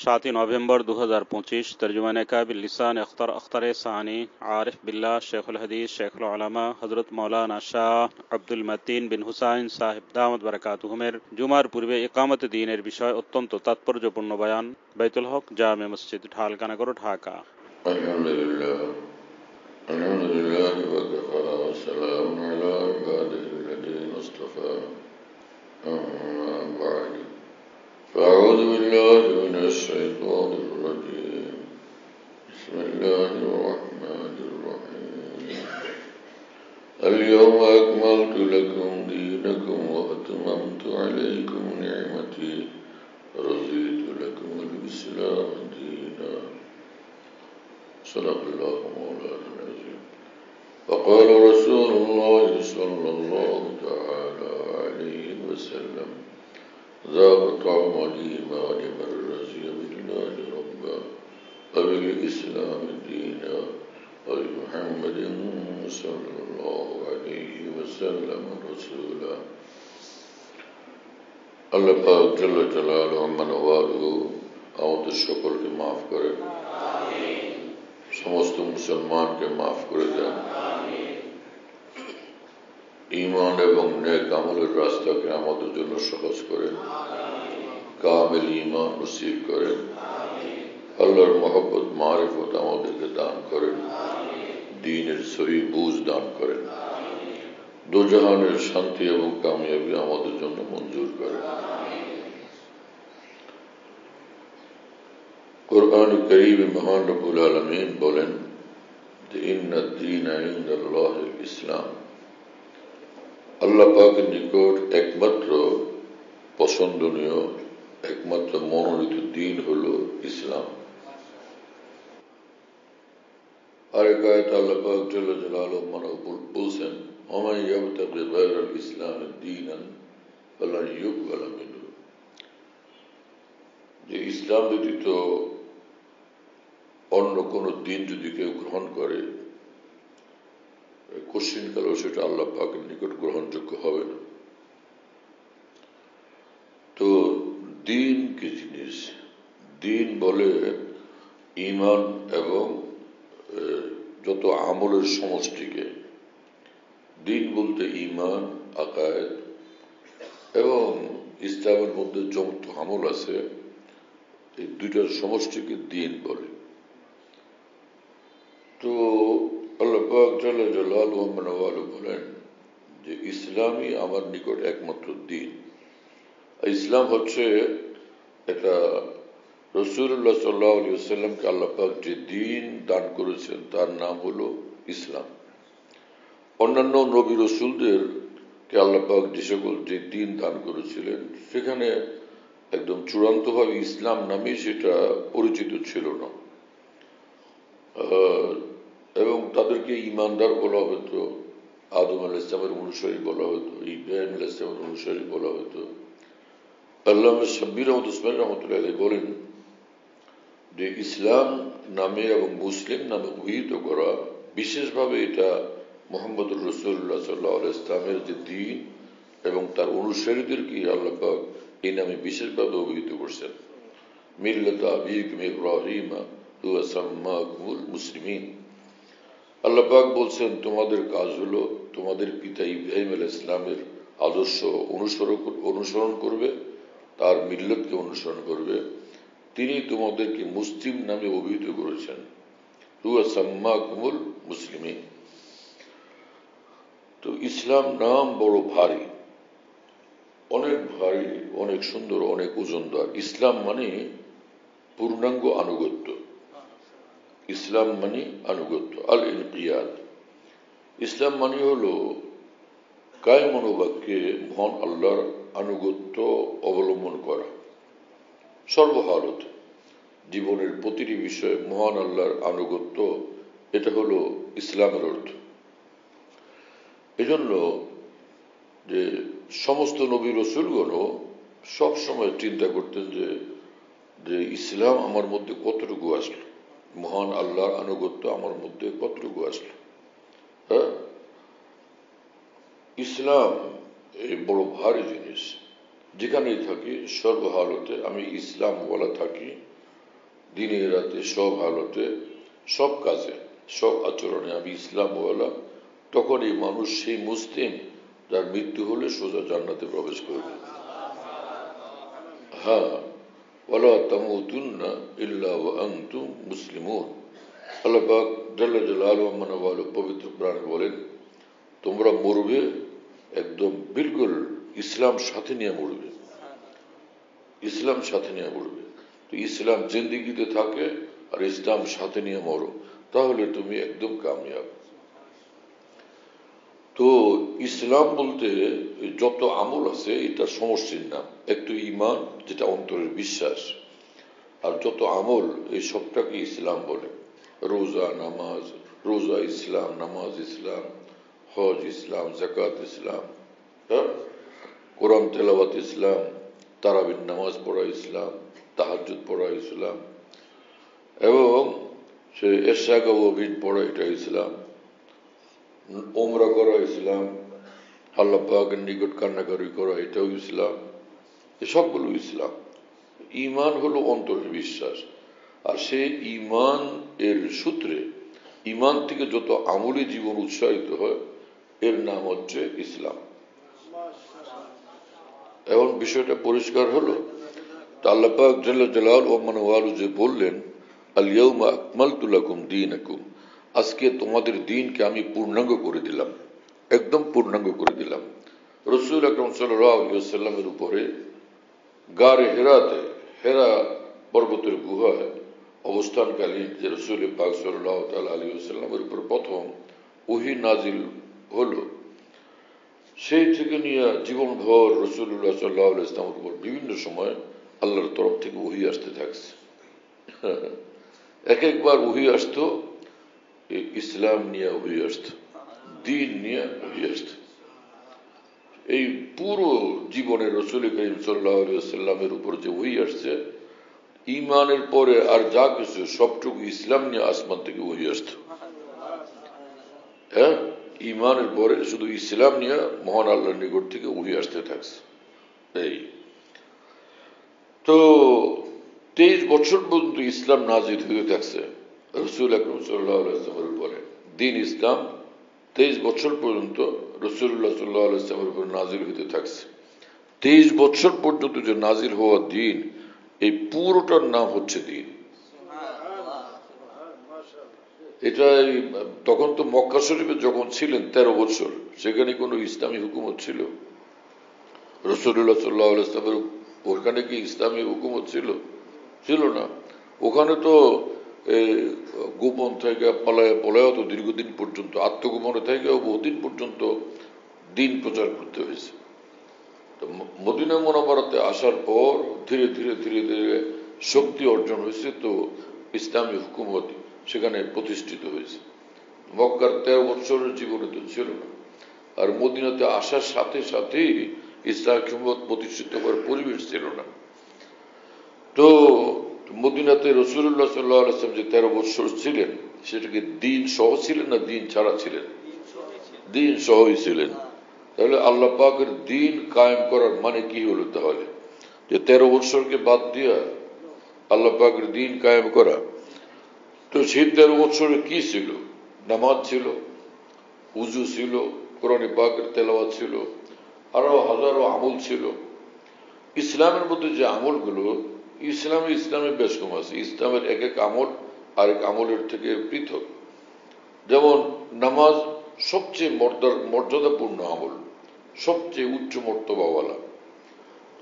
7 नवंबर 2025 तर्जुमाने का बिल्लिसान अख्तर सानी आरिफ बिल्ला शेखुल हदीस शेखुल उलमा हजरत मौलाना शाह আব্দুল মতিন বিন হুসাইন সাহেব দামত বারাকাতুহুমের জুমার পূর্বে ইকামত দ্বীনের বিষয় অত্যন্ত তাৎপর্যপূর্ণ বয়ান বাইতুল হক জামে মসজিদ ঢালকানগর ঢাকা। আলহামদুলিল্লাহ ওয়া কাফা ওয়া সালামুন আলা ইবাদিহিল্লাযীনা ইসতাফা আম্মা বা'দ فأعوذ بالله من الشيطان الرجيم بسم الله الرحمن الرحيم اليوم أكملت لكم دينكم وأتممت عليكم نعمتي ورضيت لكم الإسلام دينا صدق الله مولانا العظيم وقال رسول الله صلى الله تعالى عليه وسلم ذاق طعم الإيمان من رضي بالله ربا وبالإسلام دينا وبمحمد صلى الله عليه وسلم رسولا আল্লাহ পাক জাল্লা জালালুহু আম্মা নওয়ালুহু আমাদের সকলকে মাফ করেন, সমস্ত মুসলমানকে মাফ করে দেন, ঈমান এবং নেক আমলের রাস্তাকে আমাদের জন্য সহজ করেন, কামিল ঈমান নসিব করেন, আল্লাহর মহব্বত মারিফত আমাদেরকে দান করেন, দ্বীনের সহি বুঝ দান করেন, দোজাহানের শান্তি এবং কামিয়াবি আমাদের জন্য মঞ্জুর করেন। কুরআন কারীমে মহান রব্বুল আলামিন বলেন যে ইন্নাদ দীনা ইনদাল্লাহিল ইসলাম, আল্লাহ পাকের নিকট একমাত্র পছন্দনীয় একমাত্র মনোনীত দ্বীন হলো ইসলাম। আরেক আয়াতে আল্লাহ পাক জাল্লা জালালুহু বলছেন ওমান ইয়াবতাগি গায়রাল ইসলামি দীনান ফালান ইউকবালা মিনহু, যে ইসলাম ব্যতীত অন্য কোন দিন যদি কেউ গ্রহণ করে কোশ্চিনকালেও সেটা আল্লাহ পাকের নিকট গ্রহণযোগ্য হবে না। তো দিন কি জিনিস? দিন বলে ঈমান এবং যত আমলের সমষ্টিকে। দিন বলতে ঈমান, আকায়েদ এবং ইসলামের মধ্যে যত আমল আছে এই দুইটার সমষ্টিকে দিন বলে। তো আল্লাহ পাক জাল্লা জালালুহু ওয়া মানাওয়ালু বলেন যে ইসলামই আমার নিকট একমাত্র দিন। ইসলাম হচ্ছে এটা রাসূলুল্লাহ সাল্লাল্লাহু আলাইহি ওয়াসাল্লামকে আল্লাহ পাক যে দিন দান করেছেন তার নাম হলো ইসলাম। অন্যান্য নবী রাসূলদেরকে আল্লাহ পাক যে দিন দান করেছিলেন সেখানে একদম চূড়ান্তভাবে ইসলাম নামে সেটা পরিচিত ছিল না, এবং তাদেরকে ঈমানদার বলা হতো, আদম আলাইহিস সালামের অনুসারী বলা হতো, ইব্রাহিম আলাইহিস সালামের অনুসারী বলা হতো। আল্লামা শাব্বির আহমদ উসমানী রাহমাতুল্লাহি আলাইহি বলেন যে ইসলাম নামে এবং মুসলিম নামে অভিহিত করা বিশেষভাবে এটা মুহাম্মদুর রাসূলুল্লাহ সাল্লাল্লাহু আলাইহি ওয়াসাল্লামের যে দ্বীন এবং তার অনুসারীদেরকে আল্লাহ পাক এই নামে বিশেষভাবে অভিহিত করছেন। মিল্লাত আবিকুম ইব্রাহিম হুয়া সাম্মাকুমুল মুসলিমিন। আল্লাহ পাক বলছেন তোমাদের কাজ হলো তোমাদের পিতা ইব্রাহিম আলাইহিস সালামের আদর্শ অনুসরণ করবে, তার মিল্লাতকে অনুসরণ করবে। তিনি তোমাদেরকে মুসলিম নামে অভিহিত করেছেন, হুয়া সাম্মাকুমুল মুসলিমিন। তো ইসলাম নাম বড় ভারী, অনেক ভারী, অনেক সুন্দর, অনেক ওজনদার। ইসলাম মানে পূর্ণাঙ্গ আনুগত্য। ইসলাম মানে আনুগত্য, আল ইনকিয়াদ। ইসলাম মানে হলো কায় মনোবাক্যে মহান আল্লাহর আনুগত্য অবলম্বন করা, সর্বহালত জীবনের প্রতিটি বিষয়ে মহান আল্লাহর আনুগত্য, এটা হলো ইসলামের অর্থ। এজন্য যে সমস্ত নবী রাসূলগণও সব সময় চিন্তা করতেন যে ইসলাম আমার মধ্যে কতটুকু আসলো, মহান আল্লাহর আনুগত্য আমার মধ্যে কতটুকু আসলো। হ্যাঁ, ইসলাম এই বড় ভারী জিনিস। যেখানেই থাকি সর্বহালতে আমি ইসলাম বলা থাকি দিনে রাতে সব হালতে সব কাজে সব আচরণে আমি ইসলামওয়ালা, তখন এই মানুষ সেই মুসলিম যার মৃত্যু হলে সোজা জান্নাতে প্রবেশ করবে। হ্যাঁ, ওয়ালা তামুতুন্না ইল্লা ওয়া আনতুম মুসলিমুন। আল্লাহ পাক জাল্লা জালালুহু ওয়া মানওয়ালু পবিত্র কোরআনে বলেন, তোমরা মরবে একদম বিলকুল ইসলাম সাথে নিয়ে মরবে, ইসলাম সাথে নিয়ে মরবে। তো ইসলাম জিন্দেগিতে থাকে আর ইসলাম সাথে নিয়ে মরো, তাহলে তুমি একদম কামিয়াব। তো ইসলাম বলতে যত আমল আছে এটা সমষ্টির নাম। একটু ঈমান যেটা অন্তরের বিশ্বাস, আর যত আমল এই সবটাকে ইসলাম বলে। রোজা নামাজ, রোজা ইসলাম, নামাজ ইসলাম, হজ ইসলাম, যাকাত ইসলাম, কোরআন তেলাওয়াত ইসলাম, তারাবির নামাজ পড়া ইসলাম, তাহাজ্জুদ পড়া ইসলাম, এবং সে এশা গাওয়াবিন পড়া এটা ইসলাম, উমরা করা ইসলাম, আল্লাহ পাকের নিকট কান্নাকারি করা এটাও ইসলাম। এসবগুলো ইসলাম। ঈমান হলো অন্তরের বিশ্বাস, আর সেই ঈমান এর সূত্রে ঈমান থেকে যত আমলি জীবন উৎসাহিত হয় এর নাম হচ্ছে ইসলাম। এখন বিষয়টা পরিষ্কার হলো। আল্লাহ পাক জাল্লা জালালুহু ওয়া মানওয়ালু যে বললেন, আল ইয়াউমা আকমালতু লাকুম দীনাকুম, আজকে তোমাদের দ্বীনকে আমি পূর্ণাঙ্গ করে দিলাম, একদম পূর্ণাঙ্গ করে দিলাম। রাসূল আকরাম সাল্লাল্লাহু আলাইহি ওয়াসাল্লামের উপরে গারে হেরাতে, হেরা পর্বতের গুহায় অবস্থানকালীন যে রাসূল পাক সাল্লাল্লাহু তাআলা আলাইহি ওয়াসাল্লামের উপর প্রথম ওহী নাজিল হলো, সেই থেকে নিয়ে জীবনভর রাসূলুল্লাহ সাল্লাল্লাহু আলাইহি ওয়াসাল্লামের উপর বিভিন্ন সময় আল্লাহর তরফ থেকে ওহী আসতে থাকছে। এক একবার ওহী আসতো ইসলাম নিয়ে, ওহী আসতো দ্বীন নিয়ে, ওহী আসতো। এই পুরো জীবনে রাসূল করিম সাল্লাল্লাহু আলাইহি ওয়াসাল্লামের উপর যে ওহী আসছে, ঈমানের পরে আর যা কিছু সবটুকু ইসলাম নিয়ে আসমান থেকে ওহী আসতো। হ্যাঁ, ঈমানের পরে শুধু ইসলাম নিয়ে মহান আল্লাহর নিকট থেকে ওহী আসতে থাকছে। এই তো 23 বছর পর্যন্ত ইসলাম নাজিল হয়ে থাকছে রাসূল আকরাম সাল্লাল্লাহু আলাইহি ওয়াসাল্লামের উপরে। দ্বীন ইসলাম 23 বছর পর্যন্ত রাসূলুল্লাহ সাল্লাল্লাহু আলাইহি ওয়াসাল্লামের উপর নাজিল হতে থাকছে। 23 বছর পর্যন্ত যে নাজিল হওয়া দ্বীন, এই পুরোটার নাম হচ্ছে দ্বীন। এটা তখন তো মক্কা শরীফে যখন ছিলেন 13 বছর, সেখানে কোনো ইসলামী হুকুমত ছিল? রাসূলুল্লাহ সাল্লাল্লাহু আলাইহি ওয়াসাল্লামের ওখানে কি ইসলামী হুকুমত ছিল? ছিল না। ওখানে তো গোপন থেকে পলায় তো দীর্ঘদিন পর্যন্ত, আত্মগোপনে থেকেও বহুদিন পর্যন্ত দ্বীন প্রচার করতে হয়েছে। তো মদিনা মুনাওয়ারাতে আসার পর ধীরে ধীরে ধীরে ধীরে শক্তি অর্জন হয়েছে, তো ইসলামী হুকুমত সেখানে প্রতিষ্ঠিত হয়েছে। মক্কার 13 বছরের জীবনে তো ছিল না। আর মদিনাতে আসার সাথে সাথেই ইসলামী হুকুমত প্রতিষ্ঠিত হওয়ার পরিবেশ ছিল না। তো মদিনাতে রাসূলুল্লাহ সাল্লাল্লাহু আলাইহি ওয়াসাল্লাম যে 13 বছর ছিলেন, সেটাকে দ্বীন সহ ছিলেন না দ্বীন ছাড়া ছিলেন? দ্বীন সহই ছিলেন। তাহলে আল্লাহ পাকের দ্বীন কায়েম করার মানে কি হলো তাহলে? যে 13 বছরকে বাদ দিয়া আল্লাহ পাকের দ্বীন কায়েম করা। তো সেই 13 বছরে কি ছিল? নামাজ ছিল, উযু ছিল, কোরআন পাকের তেলাওয়াত ছিল, আরো হাজারো আমল ছিল। ইসলামের মধ্যে যে আমলগুলো, ইসলামে বেশ কম আছে। ইসলামের এক এক আমল আরেক আমলের থেকে পৃথক। যেমন নামাজ সবচেয়ে মর্যাদাপূর্ণ আমল, সবচেয়ে উচ্চ মর্তবাওয়ালা।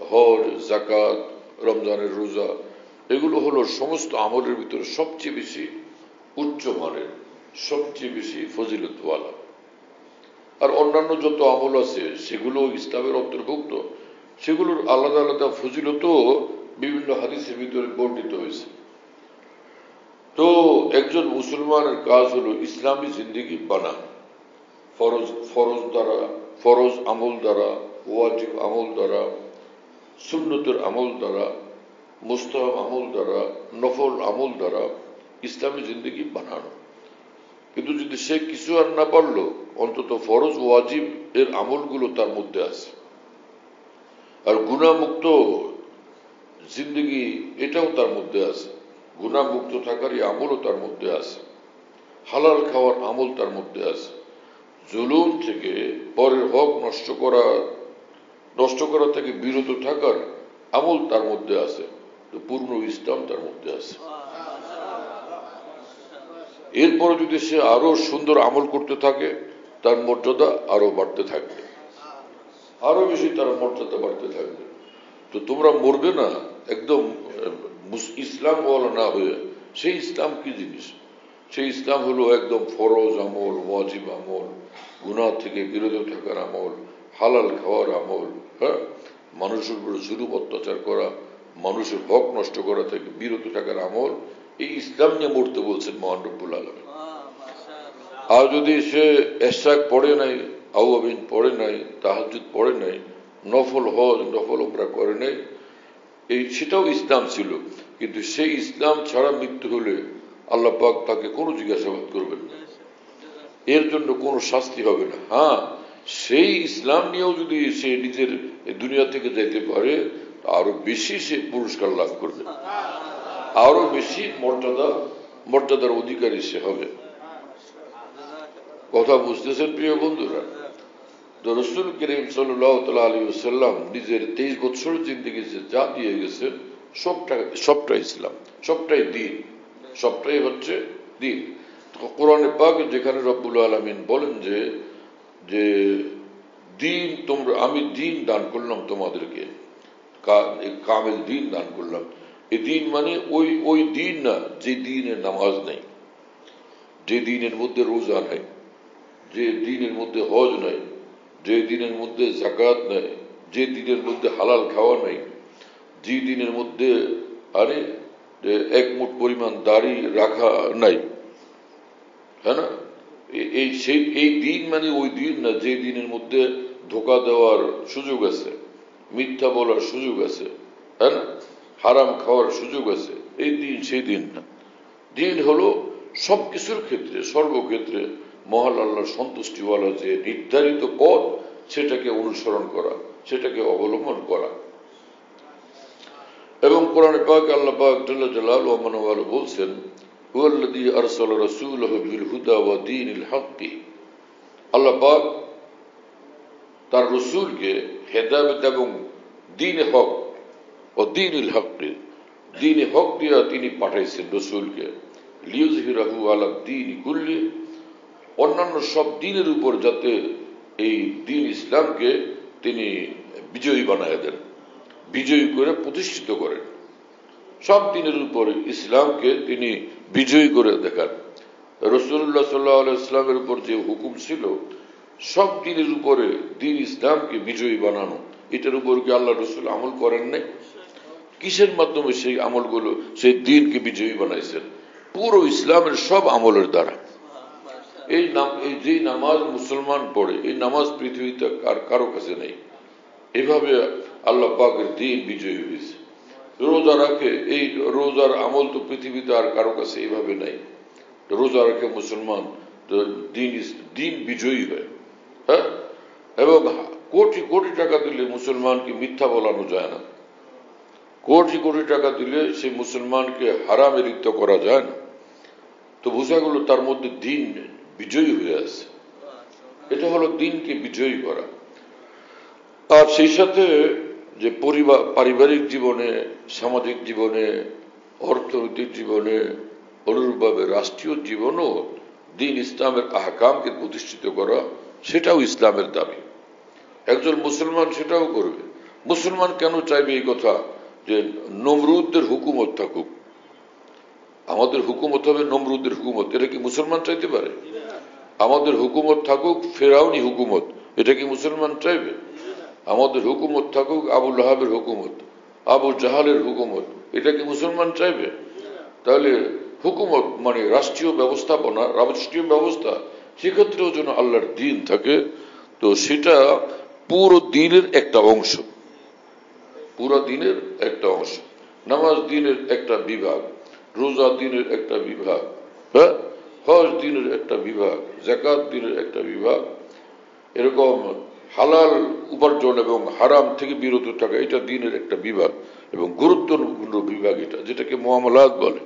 হজ, যাকাত, রমজানের রোজা, এগুলো হলো সমস্ত আমলের ভিতরে সবচেয়ে বেশি উচ্চ মানের, সবচেয়ে বেশি ফজিলতওয়ালা। আর অন্যান্য যত আমল আছে সেগুলো ইসলামের অন্তর্ভুক্ত, সেগুলোর আলাদা আলাদা ফজিলতও বিভিন্ন হাদিসের ভিতরে বর্ণিত হয়েছে। তো একজন মুসলমানের কাজ হলো ইসলামী জিন্দেগি বানান, ফরজ আমল দ্বারা, ওয়াজিব আমল দ্বারা, সুন্নতের আমল দ্বারা, মুস্তাহাব আমল দ্বারা, নফল আমল দ্বারা ইসলামী জিন্দেগি বানানো। কিন্তু যদি সে কিছু আর না পারলো, অন্তত ফরজ ওয়াজিব এর আমলগুলো তার মধ্যে আছে। আর গুনাহমুক্ত জিন্দেগি এটাও তার মধ্যে আছে। গুনাহমুক্ত থাকার এই আমলও তার মধ্যে আছে, হালাল খাওয়ার আমল তার মধ্যে আছে, জুলুম থেকে পরের হক নষ্ট করা থেকে বিরত থাকার আমল তার মধ্যে আছে, তো পূর্ণ ইসলাম তার মধ্যে আছে। এরপরে যদি সে আরো সুন্দর আমল করতে থাকে, তার মর্যাদা আরো বাড়তে থাকবে, আরো বেশি তার মর্যাদা বাড়তে থাকবে। তো তোমরা মরবে না একদম ইসলাম ওয়ালা না হয়ে। সেই ইসলাম কি জিনিস? সেই ইসলাম হলো একদম ফরজ আমল, ওয়াজিব আমল, গুনাহ থেকে বিরত থাকার আমল, হালাল খাওয়ার আমল, হ্যাঁ, মানুষের উপর জুলুম অত্যাচার করা, মানুষের হক নষ্ট করা থেকে বিরত থাকার আমল। এই ইসলাম নিয়ে মরতে বলছেন মহান রব্বুল আলামিন। আর যদি সে এশরাক পড়ে নাই, আওয়াবিন পড়ে নাই, তাহাজ্জুদ পড়ে নাই, নফল হজ নফল উমরা করে নাই, সেটাও ইসলাম ছিল, কিন্তু সেই ইসলাম ছাড়া মৃত্যু হলে আল্লাহ পাক তাকে কোনো জিজ্ঞাসাবাদ করবেন না, এর জন্য কোনো শাস্তি হবে না। হ্যাঁ, সেই ইসলাম নিয়েও যদি সে নিজের দুনিয়া থেকে যাইতে পারে, আরো বেশি সে পুরস্কার লাভ করবে, আরো বেশি মর্যাদার অধিকারী সে হবে। কথা বুঝতেছেন প্রিয় বন্ধুরা? তো রাসূল করিম সাল্লাল্লাহু তাআলা আলাইহি ওয়াসাল্লাম নিজের 23 বছরের জিন্দেগি যা দিয়ে গেছেন সবটাই ইসলাম, সবটাই দ্বীন, সবটাই হচ্ছে দ্বীন। কোরআনে পাকে যেখানে রব্বুল আলামিন বলেন যে দ্বীন আমি দ্বীন দান করলাম তোমাদেরকে, কামিল দ্বীন দান করলাম। এই দ্বীন মানে ওই দ্বীন না যে দ্বীনের নামাজ নাই, যে দ্বীনের মধ্যে রোজা নাই, যে দ্বীনের মধ্যে হজ নাই, যে দিনের মধ্যে যাকাত নাই, যে দিনের মধ্যে হালাল খাওয়া নাই, যে দিনের মধ্যে এক মুঠ পরিমাণ দাড়ি রাখা নাই, হ্যাঁ না, এই দিন মানে ওই দিন না যে দিনের মধ্যে ধোঁকা দেওয়ার সুযোগ আছে, মিথ্যা বলার সুযোগ আছে, হ্যাঁ না, হারাম খাওয়ার সুযোগ আছে। এই দিন সেই দিন না। দিন হলো সবকিছুর ক্ষেত্রে, সর্বক্ষেত্রে মহান আল্লাহর সন্তুষ্টিওয়ালা যে নির্ধারিত পথ, সেটাকে অনুসরণ করা, সেটাকে অবলম্বন করা। এবং কোরআনে পাক আল্লাহ পাক জাল্লা জালালুহু ওয়া মানওয়ালা বলছেন, হুয়াল্লাযী আরসালা রাসূলাহু বিল হুদা ওয়া দীনিল হক। আল্লাহ পাক তার রাসূলকে হেদায়েত এবং দ্বীন হক ও দীনিল হক, দ্বীন হক দিয়া তিনি পাঠাইছেন রাসূলকে, লিইয়ুযহিরাহু আলা দ্বীনি কুল্লি, অন্যান্য সব দ্বীনের উপর যাতে এই দ্বীন ইসলামকে তিনি বিজয়ী বানায় দেন, বিজয়ী করে প্রতিষ্ঠিত করেন। সব দ্বীনের উপরে ইসলামকে তিনি বিজয়ী করে দেখান। রাসূলুল্লাহ সাল্লাল্লাহু আলাইহি ওয়াসাল্লামের উপর যে হুকুম ছিল সব দ্বীনের উপরে দ্বীন ইসলামকে বিজয়ী বানানো, এটার উপর কি আল্লাহ রাসূল আমল করেন নাই? কিসের মাধ্যমে সেই আমলগুলো সেই দ্বীনকে বিজয়ী বানাইছেন? পুরো ইসলামের সব আমলের দ্বারা। এই যে নামাজ মুসলমান পড়ে, এই নামাজ পৃথিবীতে আর কারো কাছে নেই। এভাবে আল্লাহ পাকের দ্বীন বিজয়ী হয়েছে। রোজা রাখে, এই রোজার আমল তো পৃথিবীতে আর কারো কাছে এইভাবে নাই। রোজা রাখে মুসলমান, দ্বীন বিজয়ী হয়। হ্যাঁ, এবং কোটি কোটি টাকা দিলে মুসলমানকে মিথ্যা বলানো যায় না, কোটি কোটি টাকা দিলে সেই মুসলমানকে হারামে লিপ্ত করা যায় না। তো বোঝা গেল তার মধ্যে দ্বীন বিজয়ী হয়ে আছে। এটা হলো দ্বীনকে বিজয়ী করা। আর সেই সাথে যে পারিবারিক জীবনে, সামাজিক জীবনে, অর্থনৈতিক জীবনে, অনুরূপভাবে রাষ্ট্রীয় জীবনও দ্বীন ইসলামের আহকামকে প্রতিষ্ঠিত করা, সেটাও ইসলামের দাবি। একজন মুসলমান সেটাও করবে। মুসলমান কেন চাইবে এই কথা যে নমরুদের হুকুমত থাকুক, আমাদের হুকুমত হবে নমরুদের হুকুমত? এটা কি মুসলমান চাইতে পারে? আমাদের হুকুমত থাকুক ফেরাউনি হুকুমত, এটা কি মুসলমান চাইবে? আমাদের হুকুমত থাকুক আবু লাহাবের হুকুমত, আবু জাহালের হুকুমত, এটা কি মুসলমান চাইবে? তাহলে হুকুমত মানে রাষ্ট্রীয় ব্যবস্থাপনা, রাষ্ট্রীয় ব্যবস্থা, সেক্ষেত্রেও যেন আল্লাহর দ্বীন থাকে। তো সেটা পুরো দ্বীনের একটা অংশ, পুরো দ্বীনের একটা অংশ। নামাজ দ্বীনের একটা বিভাগ, রোজা দ্বীনের একটা বিভাগ, হ্যাঁ, হজ দ্বীনের একটা বিভাগ, যাকাত দ্বীনের একটা বিভাগ। এরকম হালাল উপার্জন এবং হারাম থেকে বিরত থাকা, এটা দ্বীনের একটা বিভাগ এবং গুরুত্বপূর্ণ বিভাগ, এটা যেটাকে মুআমালাত বলে।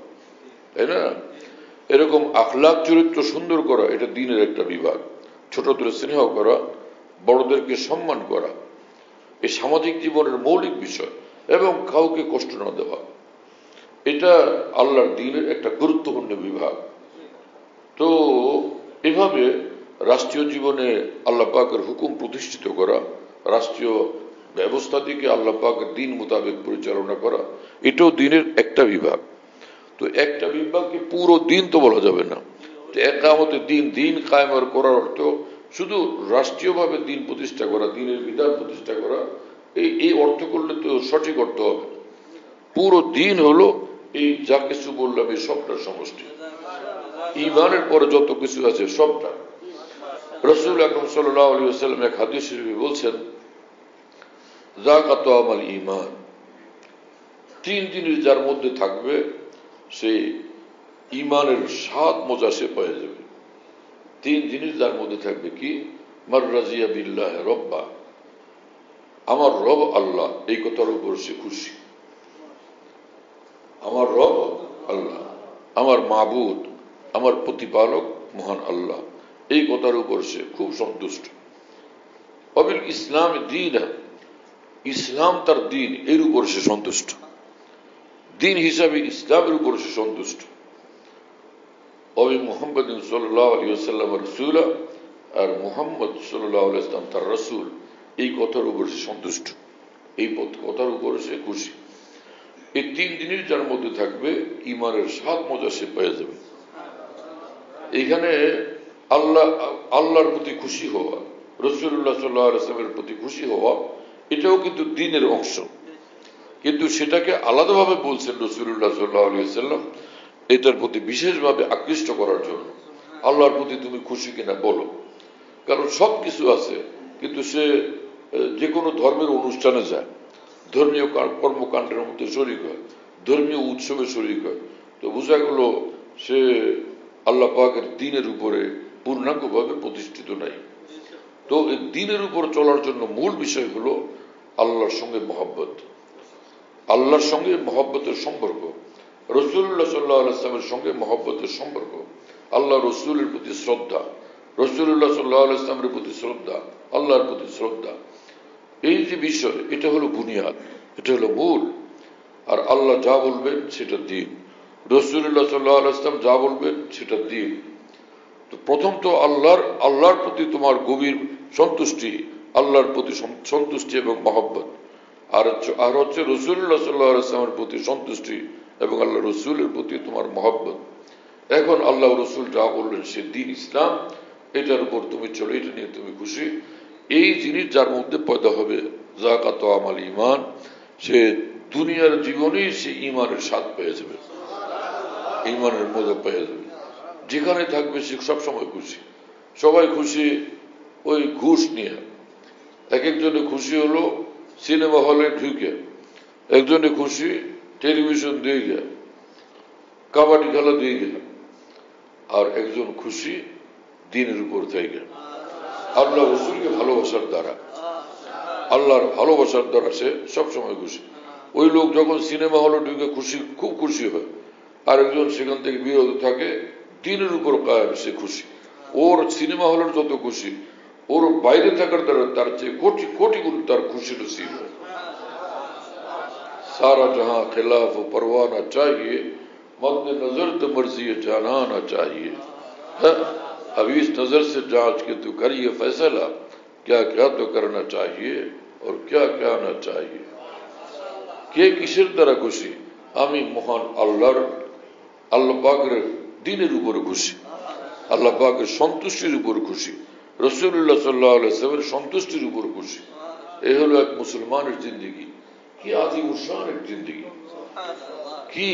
তাই না? এরকম আখলাক চরিত্র সুন্দর করা এটা দ্বীনের একটা বিভাগ। ছোটদের স্নেহ করা, বড়দেরকে সম্মান করা, এই সামাজিক জীবনের মৌলিক বিষয়। এবং কাউকে কষ্ট না দেওয়া, এটা আল্লাহর দ্বীনের একটা গুরুত্বপূর্ণ বিভাগ। তো এভাবে রাষ্ট্রীয় জীবনে আল্লাহ পাকের হুকুম প্রতিষ্ঠিত করা, রাষ্ট্রীয় ব্যবস্থা দিকে আল্লাহ পাকের দ্বীন মোতাবেক পরিচালনা করা, এটাও দ্বীনের একটা বিভাগ। তো একটা বিভাগকে পুরো দ্বীন তো বলা যাবে না। একামতে দ্বীন কায়েম করার অর্থ শুধু রাষ্ট্রীয়ভাবে দ্বীন প্রতিষ্ঠা করা, দ্বীনের বিধান প্রতিষ্ঠা করা, এই অর্থ করলে তো সঠিক অর্থ হবে। পুরো দ্বীন হলো এই যা কিছু বললাম এই সবটার সমষ্টি। ঈমানের পরে যত কিছু আছে সবটা। রাসূল আকরাম সাল্লাল্লাহু আলাইহি ওয়াসাল্লাম এক হাদিস শরীফে বলছেন, যাকাতু আমাল ঈমান, তিন জিনিস যার মধ্যে থাকবে সে ঈমানের স্বাদ মজা সে পেয়ে যাবে। তিন জিনিস যার মধ্যে থাকবে কি? মার রাজিয়া বিল্লাহ রব্বা, আমার রব আল্লাহ, এই কথার উপর সে খুশি। আমার রব আল্লাহ, আমার মাবুদ, আমার প্রতিপালক মহান আল্লাহ, এই কথার উপর সে খুব সন্তুষ্ট। অবিল ইসলাম দ্বীন, ইসলাম তার দ্বীন, এর উপর সে সন্তুষ্ট। দ্বীন হিসাবে ইসলামের উপর সে সন্তুষ্ট। অবি মুহাম্মদ সাল্লাল্লাহু আলাইহি ওয়াসাল্লাম রাসূলা, আর মুহাম্মদ সাল্লাল্লাহু আলাইহি ওয়াসাল্লাম তার রাসূল, এই কথার উপর সে সন্তুষ্ট, এই কথার উপর সে খুশি। এই তিন জিনিস যার মধ্যে থাকবে ঈমানের স্বাদ মজা সে পেয়ে যাবে। এখানে আল্লাহর প্রতি খুশি হওয়া, রাসূলুল্লাহ সাল্লাল্লাহু আলাইহি ওয়াসাল্লামের প্রতি খুশি হওয়া, এটাও কিন্তু দ্বীনের অংশ। কিন্তু সেটাকে আলাদাভাবে বলছেন রাসূলুল্লাহ সাল্লাল্লাহু আলাইহি ওয়াসাল্লাম এটার প্রতি বিশেষভাবে আকৃষ্ট করার জন্য। আল্লাহর প্রতি তুমি খুশি কিনা বলো। কারণ সব কিছু আছে, কিন্তু সে যে কোনো ধর্মের অনুষ্ঠানে যায়, ধর্মীয় কর্মকাণ্ডের মধ্যে শরীক হয়, ধর্মীয় উৎসবে শরীক হয়, তো বোঝা গেল সে আল্লাহ পাকের দ্বীনের উপরে পূর্ণাঙ্গভাবে প্রতিষ্ঠিত নাই। তো এই দ্বীনের উপর চলার জন্য মূল বিষয় হলো আল্লাহর সঙ্গে মহব্বত, আল্লাহর সঙ্গে মহব্বতের সম্পর্ক, রাসূলুল্লাহ সাল্লাল্লাহু আলাইহি ওয়াসাল্লামের সঙ্গে মহব্বতের সম্পর্ক, আল্লাহ রসুলের প্রতি শ্রদ্ধা, রাসূলুল্লাহ সাল্লাল্লাহু আলাইহি ওয়াসাল্লামের প্রতি শ্রদ্ধা, আল্লাহর প্রতি শ্রদ্ধা, এই যে বিষয়, এটা হলো বুনিয়াদ, এটা হলো মূল। আর আল্লাহ যা বলবেন সেটা দ্বীন, রাসূলুল্লাহ সাল্লাল্লাহু আলাইহি ওয়াসাল্লাম যা বলবেন সেটা দ্বীন। তো প্রথম তো আল্লাহর প্রতি তোমার গভীর সন্তুষ্টি, আল্লাহর প্রতি সন্তুষ্টি এবং মহব্বত, আর হচ্ছে রাসূলুল্লাহ সাল্লাল্লাহু আলাইহি ওয়াসাল্লামের প্রতি সন্তুষ্টি এবং আল্লাহ রসুলের প্রতি তোমার মহব্বত। এখন আল্লাহ রসুল যা বললেন সে দ্বীন ইসলাম, এটার উপর তুমি চলো, এটা নিয়ে তুমি খুশি। এই জিনিস যার মধ্যে পয়দা হবে, যাকাতু আমাল ঈমান, সে দুনিয়ার জীবনেই সে ঈমানের স্বাদ পেয়ে যাবে, ঈমানের মজা পেয়ে যাবে। যেখানে থাকবে সে সবসময় খুশি। সবাই খুশি ওই ঘুষ নিয়ে, এক একজনে খুশি হলো সিনেমা হলে ঢুকে, একজনে খুশি টেলিভিশন দিয়ে গেল, কাবাডি খেলা দিয়ে গেল, আর একজন খুশি দ্বীনের উপর থেকে আল্লাহ রসুলকে ভালোবাসার দ্বারা, আল্লাহর ভালোবাসার দ্বারা সে সবসময় খুশি। ওই লোক যখন সিনেমা হলে ঢুকে খুশি, খুব খুশি হয়, আর একজন সেখান থেকে বিরত থাকে, দ্বীনের উপর কায়েম, সে খুশি। ওর সিনেমা হলের যত খুশি, ওর বাইরে থাকার দ্বারা তার চেয়ে কোটি কোটি গুণ তার খুশি নসিব হয়। सारा जहां खिलाफ परवाना चाहिए, मद्दे नजर तो मर्जी जाना चाहिए। अब इस नजर से जांच के तू करिए फैसला, क्या क्या तो करना चाहिए और क्या क्या ना चाहिए। কে কিসের দ্বারা খুশি? আমি মহান আল্লাহ পাকের দ্বীনের উপর খুশি, আল্লাহ পাকের সন্তুষ্টির উপর খুশি, রাসূলুল্লাহ সাল্লাল্লাহু আলাইহি ওয়াসাল্লামের সন্তুষ্টির উপর খুশি। এই হলো এক মুসলমানের জিন্দেগি। কি আজিম শান এক জিন্দেগি, কি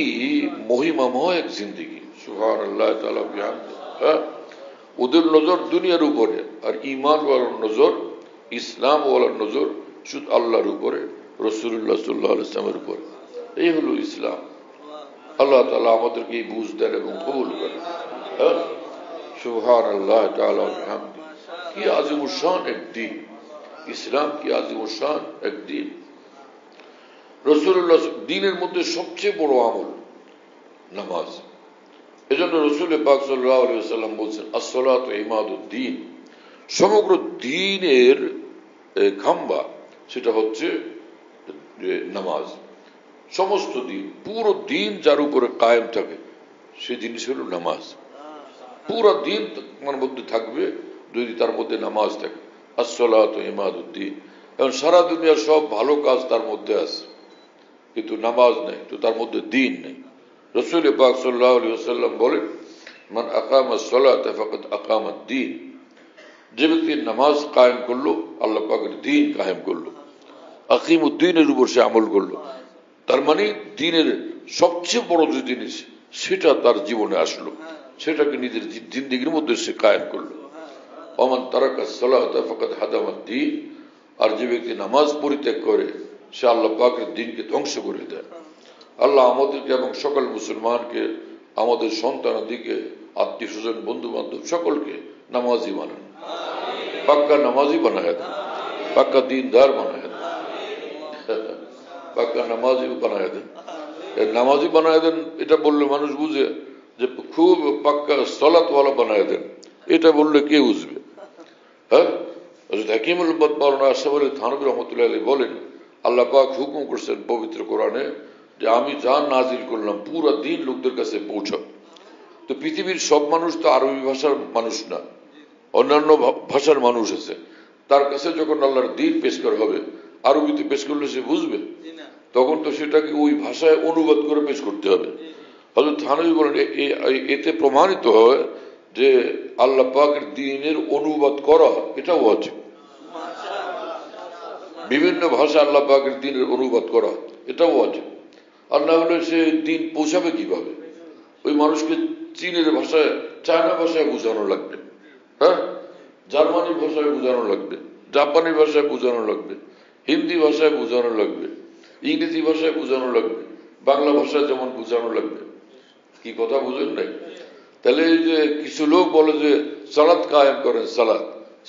মহিমাময় এক জিন্দেগি। সুবহানাল্লাহ তাআলা বিহামদিহি। ওদের নজর দুনিয়ার উপরে, আর ঈমান ওয়ালার নজর, ইসলাম ওয়ালার নজর শুধু আল্লাহর উপরে, রাসূলুল্লাহ সাল্লাল্লাহু আলাইহি ওয়াসাল্লামের উপরে। এই হলো ইসলাম। আল্লাহ তাআলা আমাদেরকে এই বুঝ দেন এবং কবুল করেন। সুবহানাল্লাহ তাআলা বিহামদিহি। কি আজিম শান এক দ্বীন, ইসলাম কি আজিম শান এক দ্বীন। রাসূলুল্লাহ দ্বীনের মধ্যে সবচেয়ে বড় আমল নামাজ। এজন্য রাসূল পাক সাল্লাল্লাহু আলাইহি ওয়াসাল্লাম বলেছেন as-salatu imaduddin, সমগ্র দ্বীনের খাম্বা সেটা হচ্ছে নামাজ। সমস্ত দিন, পুরো দিন যার উপরে কায়েম থাকে সেই জিনিস হলো নামাজ। পুরো দিন তোমার মধ্যে থাকবে যদি তার মধ্যে নামাজ থাকে। as-salatu imaduddin, এখন সারা দুনিয়ার সব ভালো কাজ তার মধ্যে আছে, কিন্তু নামাজ নেই, তো তার মধ্যে দিন নেই। রাসূল পাক সাল্লাল্লাহু আলাইহি ওয়াসাল্লাম বলেন মান আকামা as-salata ফাকাদ আকামা ad-din, যে ব্যক্তি নামাজ কায়েম করলো আল্লাহ পাকের দিন কায়েম করলো, আকিমুদ্দিনের উপর সে আমল করলো। তার মানে দিনের সবচেয়ে বড় যে জিনিস সেটা তার জীবনে আসলো, সেটাকে নিজের জিন্দেগির মধ্যে সে কায়েম করলো। ওমান তারাকা সালাতা ফাকাদ হাদামা ad-din, আর যে ব্যক্তি নামাজ পরিত্যাগ করে সে আল্লাহ পাকের দিনকে ধ্বংস করে দেয়। আল্লাহ আমাদেরকে এবং সকল মুসলমানকে, আমাদের সন্তানাদিকে, আত্মীয় স্বজন, বন্ধু বান্ধব সকলকে নামাজি বানান, পাক্কা নামাজি বানায় দেন, পাক্কা দিনদার বানায় দেন, পাক্কা নামাজি বানায় দেন। নামাজি বানায় দেন এটা বললে মানুষ বুঝে, যে খুব পাক্কা সালাতওয়ালা বানায় দেন এটা বললে কে বুঝবে? হ্যাঁ, হাকিমুল উম্মত মাওলানা আশরাফ আলী থানভী রহমাতুল্লাহ আলাইহি বলেন আল্লাহ পাক হুকুম করছেন পবিত্র কোরআনে যে আমি যা নাজিল করলাম পুরো দিন লোকদের কাছে পৌঁছাও। তো পৃথিবীর সব মানুষ তো আরবি ভাষার মানুষ না, অন্যান্য ভাষার মানুষ আছে, তার কাছে যখন আল্লাহর দিন পেশ করা হবে আরবিতে পেশ করলে সে বুঝবে? তখন তো সেটাকে ওই ভাষায় অনুবাদ করে পেশ করতে হবে। হযরত থানভী বলেন এতে প্রমাণিত হয় যে আল্লাহ পাকের দ্বীনের অনুবাদ করা এটা ওয়াজিব। বিভিন্ন ভাষা আল্লাহ পাকের দ্বীনের অনুবাদ করা এটা ওয়াজিব। আর না হলে সে দ্বীন পৌঁছাবে কিভাবে? ওই মানুষকে চীনের ভাষায়, চায়না ভাষায় বোঝানো লাগবে, হ্যাঁ, জার্মানি ভাষায় বোঝানো লাগবে, জাপানি ভাষায় বোঝানো লাগবে, হিন্দি ভাষায় বোঝানো লাগবে, ইংরেজি ভাষায় বোঝানো লাগবে, বাংলা ভাষায় যেমন বোঝানো লাগবে। কি কথা বুঝেন নাই? তাহলে এই যে কিছু লোক বলে যে সালাত কায়েম করেন, সালাত,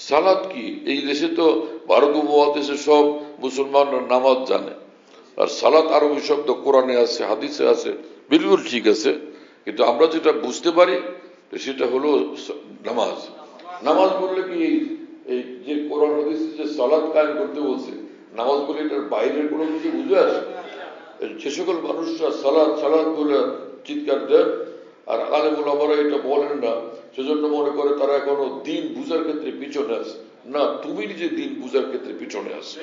সালাত কি? এই দেশে তো ভারত উপমহাদেশে সব মুসলমানরা নামাজ জানে, আর সালাত আরবি শব্দ কোরআনে আছে, হাদিসে আছে, বিলকুল ঠিক আছে, কিন্তু আমরা যেটা বুঝতে পারি সেটা হলো নামাজ। নামাজ বললে কি এই যে কোরআন হাদিসে যে সালাত কায়েম করতে বলছে, নামাজ বলে এটার বাইরের কোনো কিছু বুঝে আসে? যে সকল মানুষরা সালাত সালাত বলে চিৎকার দেন আর আলেম ওলামারা এটা বলেন না, সেজন্য মনে করে তারা এখনো দিন বুঝার ক্ষেত্রে পিছনে আছে। না, তুমি নিজে দিন বুঝার ক্ষেত্রে পিছনে আছে।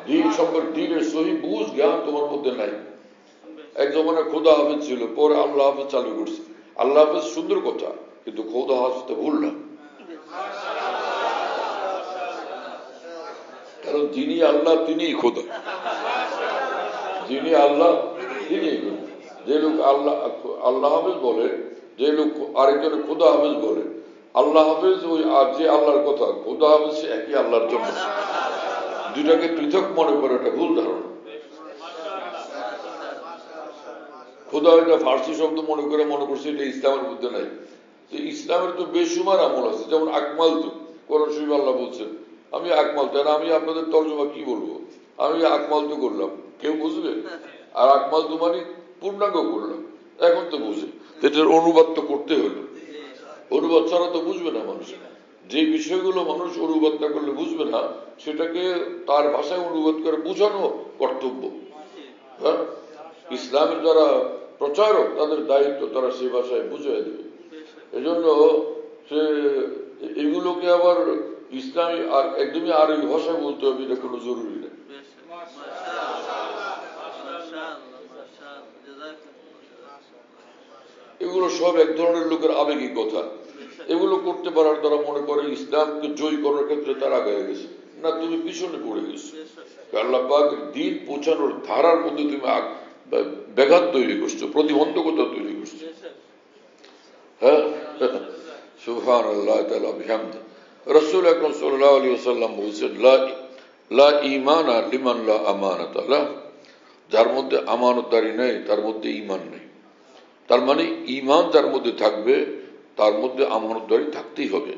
দিন সম্পর্কে দিনের সহি বুঝ জ্ঞান তোমার মধ্যে নাই। এক জমানা খোদা হাফেজ ছিল, পরে আল্লাহ হাফেজ চালু করছে। আল্লাহ হাফেজ সুন্দর কথা, কিন্তু খোদা হাফেজ তো ভুল না, কারণ যিনি আল্লাহ তিনিই খোদা, যিনি আল্লাহ তিনিই খোদা। যে লোক আল্লাহ আল্লাহ হাফেজ বলে, যে লোক আরেকজনে খোদা হাফেজ বলে, আল্লাহ হাফেজ ওই আর যে আল্লাহর কথা, খোদা হাফেজ সে একই আল্লাহর জন্য, দুইটাকে পৃথক মনে করে, এটা ভুল ধারণা। খোদা এটা ফার্সি শব্দ মনে করছে এটা ইসলামের মধ্যে নাই। তো ইসলামের তো বেশুমার আমল আছে, যেমন আকমাল তো কোরআন শরীফ আল্লাহ বলছেন আমি আকমাল, তাই না? আমি আপনাদের তর্জমা কি বলবো? আমি আকমাল তো করলাম, কেউ বুঝবে? আর আকমাল তো মানে পূর্ণাঙ্গ করলাম, এখন তো বুঝে। এটার অনুবাদ তো করতে হলো, অনুবাদ ছাড়া তো বুঝবে না মানুষ। যে বিষয়গুলো মানুষ অনুবাদ না করলে বুঝবে না, সেটাকে তার ভাষায় অনুবাদ করে বোঝানো কর্তব্য। হ্যাঁ, ইসলামের যারা প্রচারক তাদের দায়িত্ব তারা সেই ভাষায় বুঝিয়ে দেবে। এজন্য সে এগুলোকে আবার ইসলামী আর একদমই আরবি ভাষায় বলতে হবে এটা কোনো জরুরি নেই। এগুলো সব এক ধরনের লোকের আবেগী কথা। এগুলো করতে পারার দ্বারা মনে করে ইসলামকে জয়ী করার ক্ষেত্রে তারা আগে গেছে। না, তুমি পিছনে পড়ে গেছো। আল্লাহ পাকের দিন পৌঁছানোর ধারার মধ্যে তুমি ব্যাঘাত তৈরি করছো, প্রতিবন্ধকতা তৈরি করছো। হ্যাঁ, সুবহানাল্লাহ তাআলা বিহামদি। রাসূল আকরাম সাল্লাল্লাহু আলাইহি ওয়াসাল্লাম বলেছেন লা ঈমানা লিমান লা আমানাতা লাহ, যার মধ্যে আমানতদারি নেই তার মধ্যে ঈমান নেই। তার মানে ঈমান যার মধ্যে থাকবে তার মধ্যে আমানতদারি থাকতেই হবে।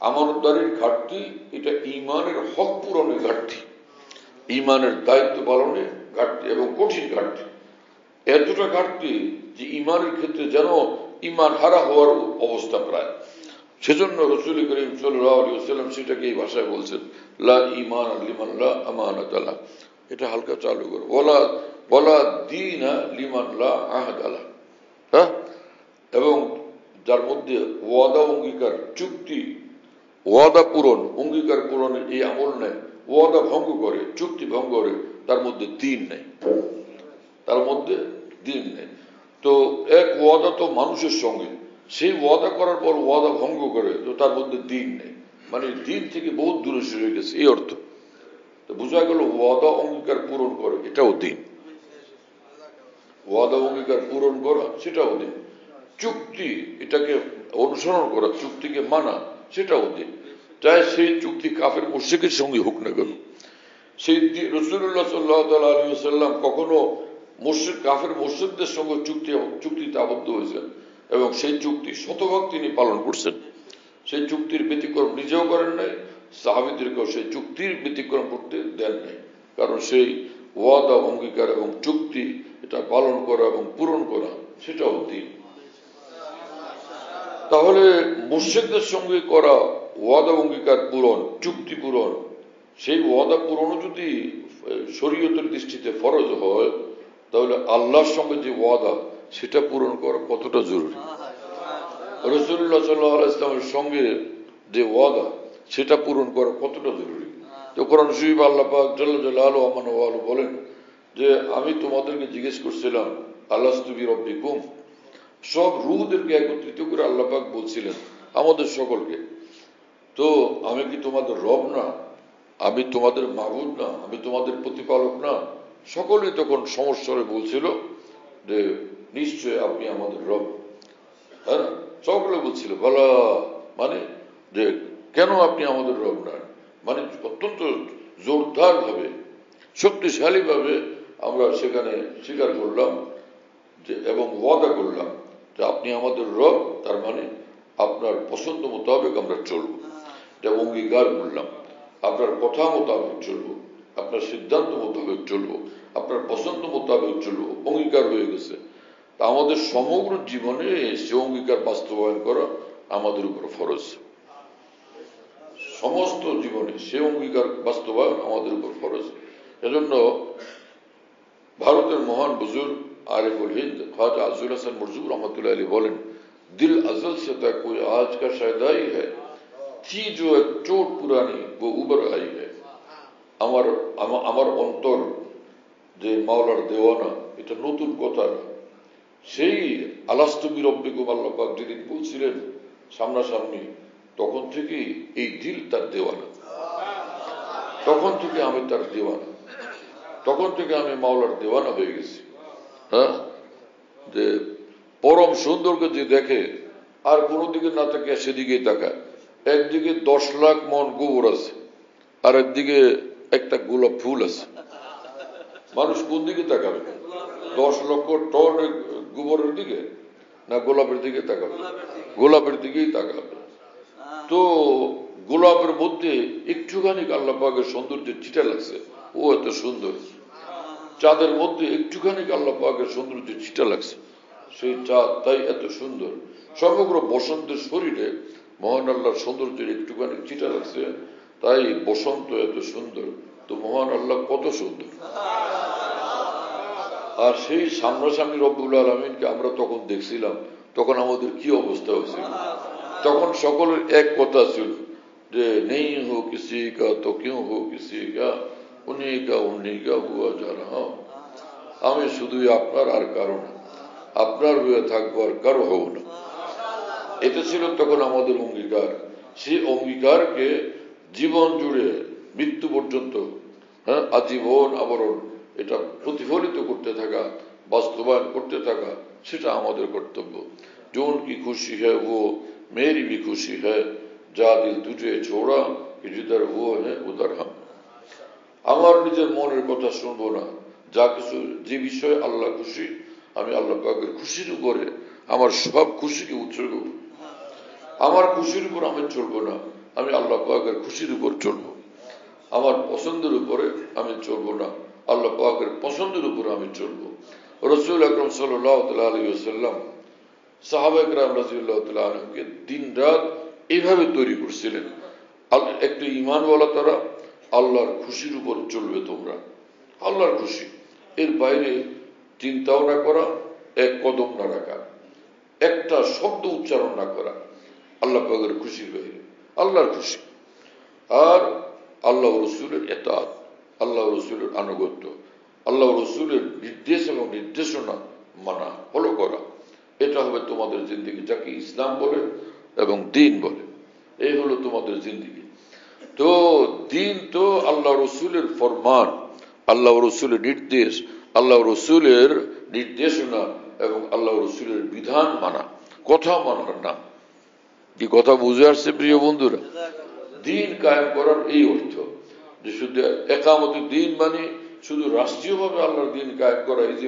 আমানতদারির ঘাটতি এটা ঈমানের হক পূরণের ঘাটতি, ঈমানের দায়িত্ব পালনে ঘাটতি এবং কঠিন ঘাটতি। এতটা ঘাটতি যে ইমানের ক্ষেত্রে যেন ইমান হারা হওয়ার অবস্থা প্রায়। সেজন্য রাসূল করিম সাল্লাল্লাহু আলাইহি ওয়াসাল্লাম সেটাকে এই ভাষায় বলছেন, লা ঈমান লিমান লা আমানাত লা। এটা হালকা চালু করো, ওয়ালা দীনা লিমান লা আহদ লা। হ্যাঁ, এবং যার মধ্যে ওয়াদা অঙ্গীকার চুক্তি, ওয়াদা পূরণ অঙ্গীকার পূরণের এই আমল নেই, ওয়াদা ভঙ্গ করে চুক্তি ভঙ্গ করে, তার মধ্যে দিন নেই, তার মধ্যে দিন নেই। তো এক ওয়াদা তো মানুষের সঙ্গে, সেই ওয়াদা করার পর ওয়াদা ভঙ্গ করে, তো তার মধ্যে দিন নেই, মানে দিন থেকে বহুত দূরে সরে গেছে, এই অর্থ। তো বোঝা গেল ওয়াদা অঙ্গীকার পূরণ করে এটাও দিন, ওয়াদা অঙ্গীকার পূরণ করা সেটাও দিন, চুক্তি এটাকে অনুসরণ করা, চুক্তিকে মানা সেটাও দিন, চাই সেই চুক্তি কাফের মুশরিকের সঙ্গে হোক না কেন। সেই রাসূলুল্লাহ সাল্লাল্লাহু আলাইহি ওয়াসাল্লাম কখনো মুশরিক কাফের মুশরিকদের সঙ্গে চুক্তিতে আবদ্ধ হয়েছেন এবং সেই চুক্তি শতভাগ তিনি পালন করছেন। সেই চুক্তির ব্যতিক্রম নিজেও করেন নাই, সাহাবীদেরকেও সেই চুক্তির ব্যতিক্রম করতে দেন নাই, কারণ সেই ওয়াদা অঙ্গীকার এবং চুক্তি এটা পালন করা এবং পূরণ করা সেটাও দিন। তাহলে মুশরিকদের সঙ্গে করা ওয়াদা অঙ্গীকার পূরণ, চুক্তি পূরণ, সেই ওয়াদা পূরণও যদি শরীয়তের দৃষ্টিতে ফরজ হয়, তাহলে আল্লাহর সঙ্গে যে ওয়াদা সেটা পূরণ করা কতটা জরুরি। রাসূলুল্লাহ সাল্লাল্লাহু আলাইহি ওয়াসাল্লামের সঙ্গে যে ওয়াদা সেটা পূরণ করা কতটা জরুরি। তো কোরআন শরীফে আল্লাহ পাক জাল্লা জালালুহু ওয়া মানওয়ালু বলেন যে আমি তোমাদেরকে জিজ্ঞেস করছিলাম আলাস্তু বিরাব্বিকুম, সব রূহদেরকে একত্রিত করে আল্লাহ পাক বলছিলেন আমাদের সকলকে, তো আমি কি তোমাদের রব না, আমি তোমাদের মাবুদ না, আমি তোমাদের প্রতিপালক না? সকলেই তখন সমস্বরে বলছিল যে নিশ্চয় আপনি আমাদের রব। হ্যাঁ, সকলে বলছিল বলা, মানে যে কেন আপনি আমাদের রব না, মানে অত্যন্ত জোরদার ভাবে শক্তিশালী ভাবে আমরা সেখানে স্বীকার করলাম যে এবং ওয়াদা করলাম যে আপনি আমাদের রব, তার মানে আপনার পছন্দ মোতাবেক আমরা চলবো, এটা অঙ্গীকার করলাম, আপনার কথা মোতাবেক চলবো, আপনার সিদ্ধান্ত মোতাবেক চলবো, আপনার পছন্দ মোতাবেক চলবো, অঙ্গীকার হয়ে গেছে। তা আমাদের সমগ্র জীবনে সে অঙ্গীকার বাস্তবায়ন করা আমাদের উপর ফরজ, সমস্ত জীবনে সে অঙ্গীকার বাস্তবায়ন আমাদের উপর ফরজ। এজন্য ভারতের মহান বুজুর্গ আরিফুল হিন্দ খ্বাজা আজুল হাসান মরজুব রহমতুল্লাহ আলী বলেন, দিল अज़ल से था कोई आज का शायदाई है, थी जो एक चोट पुरानी वो उबर आई है। আমার অন্তর যে মাওলার দেওয়ানা, এটা নতুন কথা না, সেই আলাস্তু বিরাব্বিকুম আল্লাহ পাক যেদিন বলছিলেন সামনাসামনি, তখন থেকেই এই দিল তার দেওয়ানা, তখন থেকে আমি তার দেওয়ানা, তখন থেকে আমি মাওলার দেওয়ানা হয়ে গেছি। হ্যাঁ, যে পরম সুন্দরকে যে দেখে আর কোনো দিকে না তাকে সেদিকেই তাকায়, একদিকে 10 লাখ মন গোবর আছে আর একদিকে একটা গোলাপ ফুল আছে, মানুষ কোন দিকে তাকাবে? 10 লক্ষ টন গোবরের দিকে না গোলাপের দিকে তাকাবে? গোলাপের দিকেই তাকাবে। তো গোলাপের মধ্যে একটুখানি আল্লাহ পাকের সৌন্দর্যের চিটা লাগছে, ও এত সুন্দর। চাঁদের মধ্যে একটুখানি আল্লাহ পাকের সৌন্দর্যের চিটা লাগছে, সেই চাঁদ তাই এত সুন্দর। সমগ্র বসন্তের শরীরে মহান আল্লাহর সৌন্দর্যের একটুখানি চিটা লাগছে, তাই বসন্ত এত সুন্দর। তো মহান আল্লাহ কত সুন্দর। আর সেই সামনাসামনি রব্বুল আলামিনকে আমরা তখন দেখছিলাম, তখন আমাদের কি অবস্থা হয়েছিল? তখন সকলের এক কথা ছিল যে নেই হো কিসি কা তো কিউ হো কিসি কা, উনি কা হুয়া যা রাহা, আমি শুধুই আপনার আর কারো না, আপনার হয়ে থাকবো আর কারো হব না। এটা ছিল তখন আমাদের অঙ্গীকার। সেই অঙ্গীকারকে জীবন জুড়ে মৃত্যু পর্যন্ত, হ্যাঁ, আজীবন আবরণ এটা প্রতিফলিত করতে থাকা, বাস্তবায়ন করতে থাকা, সেটা আমাদের কর্তব্য। जोन की खुशी है वो मेरी भी खुशी है, जा दिल तुझे छोड़ा कि जिधर वो है उधर हम। আমার নিজের মনের কথা শুনবো না, যা কিছু যে বিষয়ে আল্লাহ খুশি, আমি আল্লাহ পাকের খুশির উপরে আমার সব খুশিকে উৎসর্গ করব। আমার খুশির উপর আমি চলবো না, আমি আল্লাহ পাকের খুশির উপর চলবো। আমার পছন্দের উপরে আমি চলবো না, আল্লাহ পাকের পছন্দের উপরে আমি চলবো। রাসূল আকরাম সাল্লাল্লাহু আলাইহি ওয়াসাল্লাম সাহাবা একরাম রাদিয়াল্লাহু তাআলা আনহুকে দিন রাত এইভাবে তৈরি করছিলেন। একটা ঈমানওয়ালা তারা আল্লাহর খুশির উপর চলবে, তোমরা আল্লাহর খুশি, এর বাইরে চিন্তাও না করা, এক কদম না রাখা, একটা শব্দ উচ্চারণ না করা, আল্লাহ পাকের খুশির বাইরে, আল্লাহর খুশি। আর আল্লাহ রসুলের ইতাআত, আল্লাহ রসুলের আনুগত্য, আল্লাহ রসুলের নির্দেশ এবং নির্দেশনা মানা, ফলো করা, এটা হবে তোমাদের জিন্দেগি, যাকে ইসলাম বলে এবং দ্বীন বলে। এই হলো তোমাদের জিন্দেগি। তো দ্বীন তো আল্লাহ রসুলের ফরমান, আল্লাহ রসুলের নির্দেশ, আল্লাহ রসুলের নির্দেশনা এবং আল্লাহ রসুলের বিধান মানা, কথা মানার নাম। কি কথা বুঝে আসছে প্রিয় বন্ধুরা? দ্বীন কায়েম করার এই অর্থ যে শুধু একামতে দ্বীন মানে শুধু রাষ্ট্রীয়ভাবে আল্লাহর দ্বীন কায়েম করা। এই যে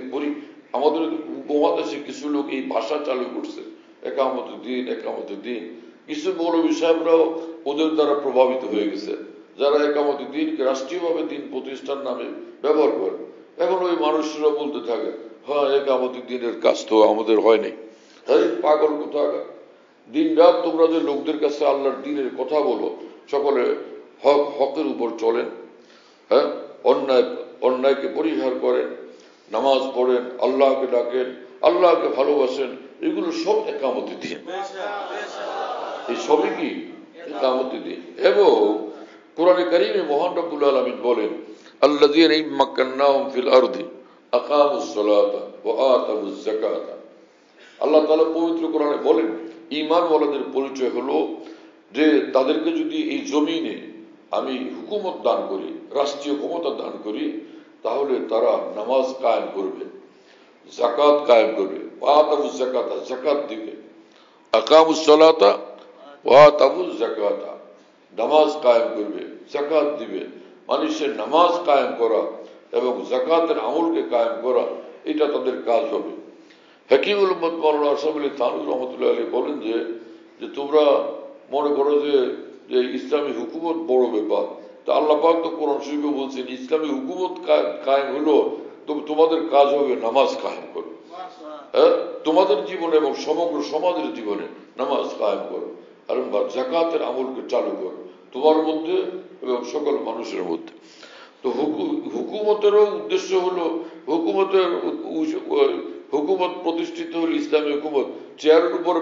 আমাদের উপমহাদেশে কিছু লোক এই ভাষা চালু করছে, একামতে দ্বীন, একামতে দ্বীন। কিছু মৌলভী সাহেবরাও ওদের দ্বারা প্রভাবিত হয়ে গেছে, যারা একামতে দ্বীনকে রাষ্ট্রীয়ভাবে দ্বীন প্রতিষ্ঠান নামে ব্যবহার করে। এখন ওই মানুষরা বলতে থাকে, হ্যাঁ একামতে দ্বীনের কাজ তো আমাদের হয়নি। তাই পাগল কোথাকার, দিন রাত তোমরা যে লোকদের কাছে আল্লাহর দ্বীনের কথা বলো, সকলে হকের উপর চলেন, হ্যাঁ, অন্যায়কে পরিহার করেন, নামাজ পড়েন, আল্লাহকে ডাকেন, আল্লাহকে ভালোবাসেন, এগুলো সব একামতে দ্বীন। এই সবই কি একামতে দ্বীন। এবং কোরআনে কারীমে মহান রব্বুল আলামিন বলেন, আল্লাযীনা ইম্মাক্কান্নাহুম ফিল আরদি আকামুস সালাতা ওয়া আতাউজ যাকাতা। আল্লাহ তাআলা পবিত্র কোরআনে বলেন, ঈমানওয়ালাদের পরিচয় হলো যে তাদেরকে যদি এই জমিনে আমি হুকুমত দান করি, রাষ্ট্রীয় ক্ষমতা দান করি, তাহলে তারা নামাজ কায়েম করবে, যাকাত কায়েম করবে, আতাউজ যাকাতা, যাকাত দিবে, আকামুস সালাতা ওয়া আতাউজ যাকাতা, নামাজ কায়েম করবে, যাকাত দিবে। মানুষের নামাজ কায়েম করা এবং যাকাতের আমলকে কায়েম করা, এটা তাদের কাজ হবে। হাকিমুল উম্মত মাওলানা আশরাফ আলী থানভী রহমতুল্লাহ আলাইহি বলেন যে তোমরা মনে করো যে ইসলামী হুকুমত বড় ব্যাপার, তা আল্লাহ পাক তো কোরআন শরীফে বলছেন ইসলামী হুকুমত কায়েম হলো, তোমাদের কাজ হবে নামাজ কায়েম করো। হ্যাঁ, তোমাদের জীবনে এবং সমগ্র সমাজের জীবনে নামাজ কায়েম করো আর যাকাতের আমলকে চালু করো তোমার মধ্যে এবং সকল মানুষের মধ্যে। তো হুকুমতেরও উদ্দেশ্য হলো, হুকুমত প্রতিষ্ঠিত হল ইসলামী হুকুমত, চেয়ারের উপর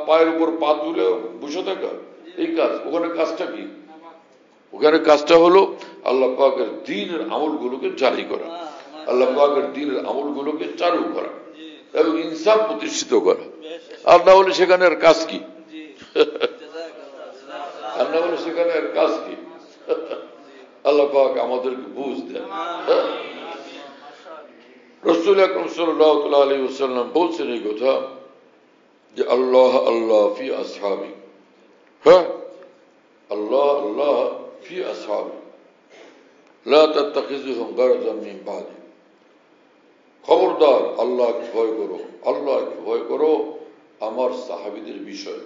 পায়ের উপর পা তুলে বসে থাকা, এই কাজ। ওখানে কাজটা কি? ওখানে কাজটা হলো আল্লাহ পাকের দ্বীনের আমলগুলোকে জারি করা, আল্লাহ পাকের দ্বীনের আমলগুলোকে চালু করা এবং ইনসাফ প্রতিষ্ঠিত করা। আর না হলে সেখানে আর কাজ কি? আর না হলে সেখানে আর কাজ কি? আল্লাহ পাক আমাদেরকে বুঝ দেন। রাসূল আকরাম সাল্লাল্লাহু আলাইহি ওয়াসাল্লাম বলছেন এই কথা যে আল্লাহ আল্লাহ ফি আসহাবি, হ্যাঁ, আল্লাহ আল্লাহ ফি আসহাবি লা তাত্তাখিযুহুম গারযাম মিন বাদি। খবরদার আল্লাহকে ভয় করো, আল্লাহকে ভয় করো আমার সাহাবীদের বিষয়ে,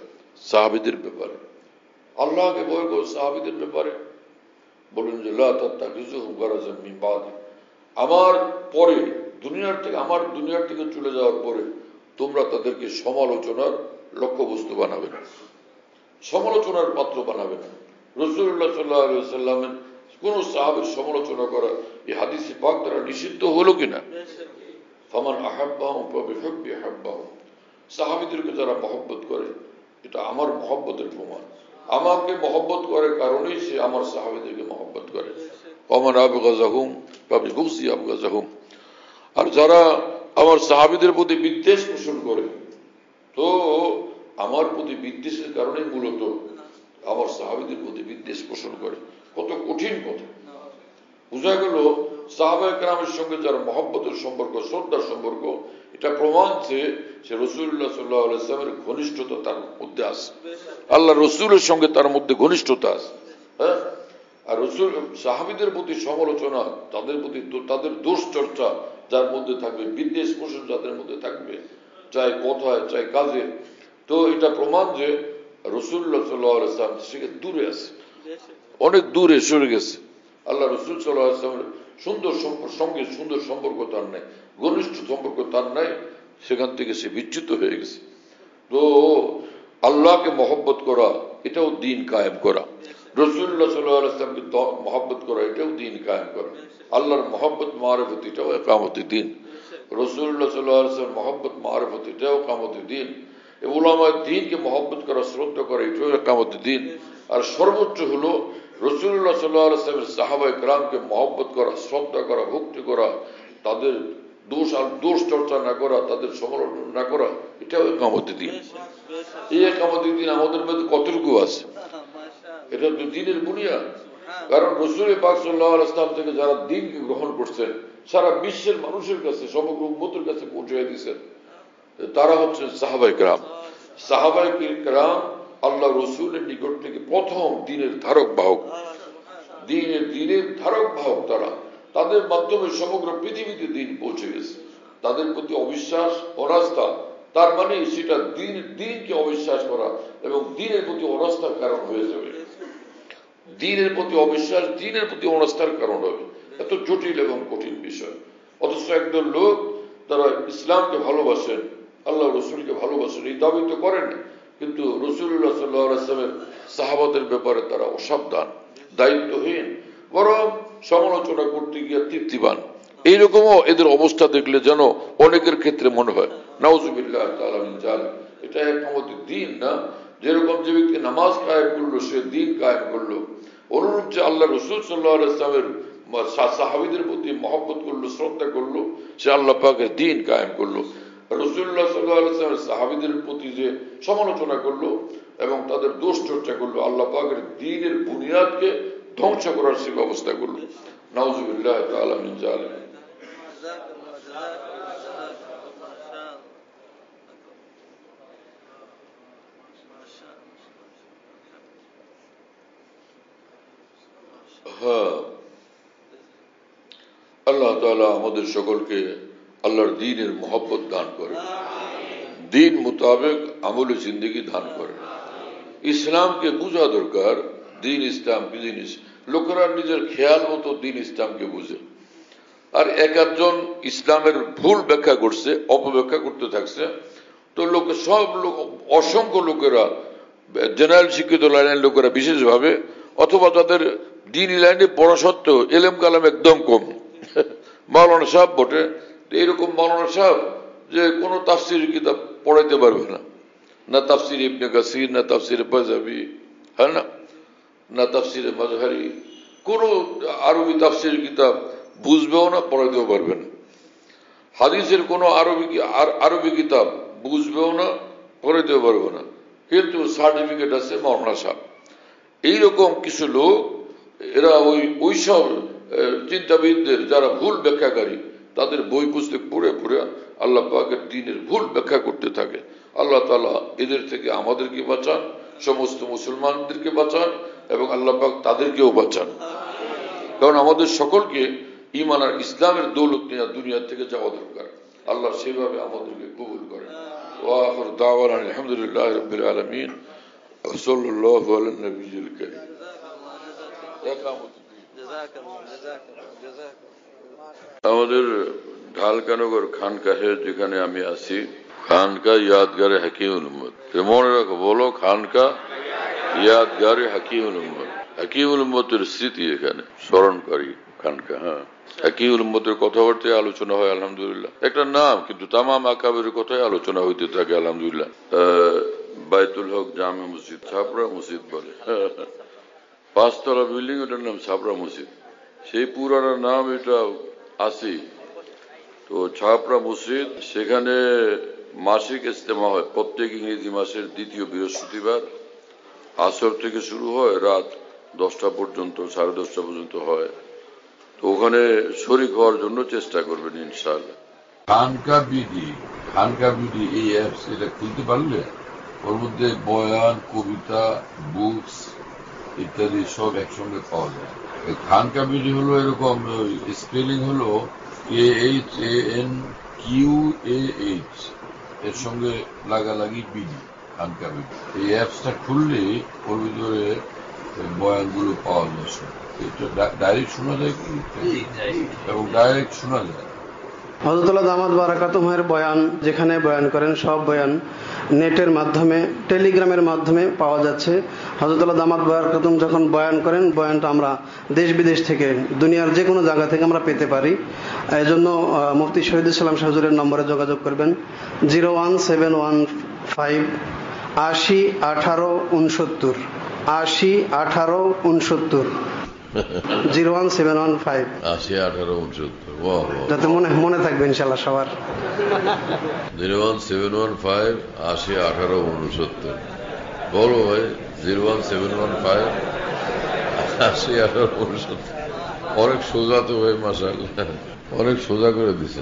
সাহাবীদের ব্যাপারে। আল্লাহকে ভয় করো সাহাবীদের ব্যাপারে। বলেন যে লা তাত্তাখিযুহুম গারযাম মিন বাদি, আমার পরে আমার দুনিয়ার থেকে চলে যাওয়ার পরে তোমরা তাদেরকে সমালোচনার লক্ষ্যবস্তু বানাবে না, সমালোচনার পাত্র বানাবে না। রাসূলুল্লাহ সাল্লাল্লাহু আলাইহি ওয়াসাল্লামের কোন সাহাবীর সমালোচনা করা এই হাদিসে পাক দ্বারা নিষিদ্ধ হলো কিনা? ফামান আহাব্বাহুম ফাবিহুব্বি আহাব্বাহুম, সাহাবীদেরকে যারা মহব্বত করে এটা আমার মহব্বতের প্রমাণ। আমাকে মহব্বত করে কারণেই সে আমার সাহাবীদেরকে মহব্বত করে। ওমান আবগাযাহুম ফাবিবুগযি আবগাযাহুম, আর যারা আমার সাহাবীদের প্রতি বিদ্বেষ পোষণ করে, তো আমার প্রতি বিদ্বেষের কারণে মূলত আমার সাহাবীদের প্রতি বিদ্বেষ পোষণ করে। কত কঠিন কথা। বোঝা গেল সাহাবায়ে কেরামের সঙ্গে যার মহব্বতের সম্পর্ক, শ্রদ্ধার সম্পর্ক, এটা প্রমাণ যে সে রাসূলুল্লাহ সাল্লাল্লাহু আলাইহি ওয়াসাল্লামের ঘনিষ্ঠতা তার মধ্যে আছে, আল্লাহ রসুলের সঙ্গে তার মধ্যে ঘনিষ্ঠতা আছে। হ্যাঁ, আর রসুল সাহাবীদের প্রতি সমালোচনা, তাদের প্রতি তাদের দোষ চর্চা যার মধ্যে থাকবে, বিদ্বেষ পোষণ যাদের মধ্যে থাকবে, চাই কথায় চাই কাজে, তো এটা প্রমাণ যে রাসূলুল্লাহ সাল্লাল্লাহু আলাইহি ওয়াসাল্লাম থেকে দূরে আছে, অনেক দূরে সরে গেছে। আল্লাহ রাসূল সাল্লাল্লাহু আলাইহি ওয়াসাল্লামের সঙ্গে সুন্দর সম্পর্ক তার নেই। ঘনিষ্ঠ সম্পর্ক তার নাই, সেখান থেকে সে বিচ্যুত হয়ে গেছে। তো আল্লাহকে মহব্বত করা এটাও দিন কায়েম করা, রাসূলুল্লাহ সাল্লাল্লাহু আলাইহি ওয়াসাল্লামকে মহব্বত করা এটাও দিন কায়েম করা, আল্লাহর মহব্বত মারিফত এটাও ইকামতের দিন, রাসূলুল্লাহ সাল্লাল্লাহু আলাইহি ওয়াসাল্লাম মহব্বত মারিফত এটাও ইকামতের দিন, উলামায়ে দ্বীনকে মহব্বত করা শ্রদ্ধা করা এটাও ইকামতের দিন। আর সর্বোচ্চ হলো রাসূলুল্লাহ সাল্লাল্লাহু আলাইহি ওয়াসাল্লামের সাহাবায়ে কেরামকে মহব্বত করা, শ্রদ্ধা করা, ভক্তি করা, তাদের দোষ চর্চা না করা, তাদের সমালোচনা না করা, এটাও ইকামতের দিন। এই ইকামতের দিন আমাদের মধ্যে কতটুকু আছে? এটা তো দ্বীনের বুনিয়াদ। কারণ রাসূল পাক সাল্লাল্লাহু আলাইহি ওয়াসাল্লাম থেকে যারা দ্বীনকে গ্রহণ করছেন, সারা বিশ্বের মানুষের কাছে, সমগ্র উম্মতের কাছে পৌঁছে দিয়েছেন, তারা হচ্ছেন সাহাবায়ে কেরাম। সাহাবায়ে কেরাম আল্লাহ রাসূলের নিকট থেকে প্রথম দ্বীনের ধারক বাহক, দ্বীনের ধারক বাহক তারা। তাদের মাধ্যমে সমগ্র পৃথিবীতে দ্বীন পৌঁছে গেছে। তাদের প্রতি অবিশ্বাস, অনাস্থা, তার মানে সেটা দ্বীনকে অবিশ্বাস করা এবং দ্বীনের প্রতি অনাস্থার কারণ হয়ে যাবে। দ্বীনের প্রতি অবিশ্বাস দ্বীনের প্রতি অনাস্থার কারণ হবে। এত জটিল এবং কঠিন বিষয়। অথচ একদল লোক তারা ইসলামকে ভালোবাসেন, আল্লাহ রসুলকে ভালোবাসেন, এই দাবি তো করেন, কিন্তু রাসূলুল্লাহ সাল্লাল্লাহু আলাইহি ওয়াসাল্লামের সাহাবাদের ব্যাপারে তারা অসাবধান, দায়িত্বহীন, বরং সমালোচনা করতে গিয়ে তৃপ্তিবান। এইরকমও এদের অবস্থা দেখলে যেন অনেকের ক্ষেত্রে মনে হয় নাউজুবিল্লাহ তাআলা মিন যালিক, এটা ইকামতের দ্বীন না। যেরকম যে ব্যক্তি নামাজ কায়েম করলো সে দ্বীন কায়েম করলো, অনুরূপ যে আল্লাহ রাসূল সাল্লাল্লাহু আলাইহি ওয়াসাল্লামের সাহাবীদের প্রতি মহব্বত করলো, শ্রদ্ধা করলো, সে আল্লাহ পাকের দ্বীন কায়েম করলো। রাসূলুল্লাহ সাল্লাল্লাহু আলাইহি ওয়াসাল্লামের সাহাবীদের প্রতি যে সমালোচনা করলো এবং তাদের দোষ চর্চা করলো, আল্লাহ পাকের দ্বীনের বুনিয়াদকে ধ্বংস করার সে ব্যবস্থা করলো। নাউজুবিল্লাহ তাআলা মিন যালিক। আল্লাহ তাআলা আমাদের সকলকে আল্লাহর দ্বীনের মহব্বত দান করে, দ্বীন মোতাবেক আমলে জিন্দগি দান করে। ইসলামকে বোঝা দরকার, দ্বীন ইসলাম কি জিনিস। লোকেরা নিজের খেয়াল মতো দ্বীন ইসলামকে বুঝে, আর এক একজন ইসলামের ভুল ব্যাখ্যা করছে, অপব্যাখ্যা করতে থাকছে। তো সব লোক, অসংখ্য লোকেরা, জেনারেল শিক্ষিত লাইনের লোকেরা বিশেষভাবে, অথবা তাদের দ্বীনি লাইনে পড়া সত্ত্বেও এলেম কালাম একদম কম, মাওলানা সাহেব বটে, এইরকম মাওলানা সাহেব যে কোনো তাফসির কিতাব পড়াইতে পারবে না, না তাফসির ইবনে কাসির, না তাফসির বাজাবি, হ্যাঁ না তাফসির মাজহারি, কোন আরবি তাফসির কিতাব বুঝবেও না, পড়াইতেও পারবে না। হাদিসের কোন আরবি কিতাব বুঝবেও না, পড়াইতেও পারবে না, কিন্তু সার্টিফিকেট আছে মাওলানা সাহেব। এইরকম কিছু লোক, এরা ওইসব চিন্তাবিদদের যারা ভুল ব্যাখ্যাকারী, তাদের বই পুস্তক পড়ে পড়ে আল্লাহ পাকের দ্বীনের ভুল ব্যাখ্যা করতে থাকে। আল্লাহ তাআলা এদের থেকে আমাদেরকে বাঁচান, সমস্ত মুসলমানদেরকে বাঁচান, এবং আল্লাহ পাক তাদেরকেও বাঁচান। কারণ আমাদের সকলকে ঈমান আর ইসলামের দৌলত নিয়ে দুনিয়া থেকে যাওয়া দরকার। আল্লাহ সেভাবে আমাদেরকে কবুল করেন। ওয়া আখিরু দাওয়ানা আলহামদুলিল্লাহি রাব্বিল আলামিন ওয়া সাল্লাল্লাহু আলা নবিয়্যিল কারীম। আমাদের ঢালকানগর খানকাহে যেখানে আমি আছি, খানকা ইয়াদগারে হাকিমুল উম্মত, মনে রাখো, বলো খানকা ইয়াদগারে হাকিমুল উম্মত। হাকিমুল উম্মতের স্মৃতি এখানে স্মরণকারী খানকা। হ্যাঁ, হাকিমুল উম্মতের কথাবার্তায় আলোচনা হয় আলহামদুলিল্লাহ, একটা নাম, কিন্তু তামাম আকাবের কথাই আলোচনা হইতে থাকে আলহামদুলিল্লাহ। বাইতুল হক জামে মসজিদ, ছাপড়া মসজিদ বলে, 5 তলা বিল্ডিং, ওটার নাম ছাপড়া মসজিদ। সেই পুরানো নাম এটা আছে। তো ছাপড়া মসজিদ, সেখানে মাসিক ইজতেমা হয় প্রত্যেক ইংরেজি মাসের দ্বিতীয় বৃহস্পতিবার। আসর থেকে শুরু হয়, রাত 10টা পর্যন্ত, 10:30 পর্যন্ত হয়। তো ওখানে শরীক হওয়ার জন্য চেষ্টা করবেন ইনশাআল্লাহ। খানকা বিডি এই অ্যাপস, এটা খুলতে পারলে ওর মধ্যে বয়ান, কবিতা, বুকস ইত্যাদি সব একসঙ্গে পাওয়া যায়। খানকা বিডি হলো এরকম, স্পেলিং হলো KHANQAH, এর সঙ্গে লাগালাগি বিডি, খানকা বিডি। এই অ্যাপসটা খুললে ওর ভিতরে বয়ানগুলো পাওয়া যায়। এটা ডাইরেক্ট শোনা যায় কি, এবং ডাইরেক্ট শোনা যায়। হযরতুল্লাহ দামাত বারাকাতুহুমের বয়ান যেখানে বয়ান করেন সব বয়ান নেটের মাধ্যমে, টেলিগ্রামের মাধ্যমে পাওয়া যাচ্ছে। হযরতুল্লাহ দামাত বারাকাতুহুম যখন বয়ান করেন, বয়ানটা আমরা দেশ বিদেশ থেকে, দুনিয়ার যে কোনো জায়গা থেকে আমরা পেতে পারি। এই জন্য মুফতি শহীদুল ইসলাম শাহ হুজুরের নম্বরে যোগাযোগ করবেন 01715 80 18 69 80 18 69 01715 80 18 69। যাতে মনে থাকবে ইনশাআল্লাহ সবার। 01715 80 18 69। বলো ভাই, 01715 80 18 69। অনেক সোজা তো ভাই, মাশাআল্লাহ, অনেক সোজা করে দিছে।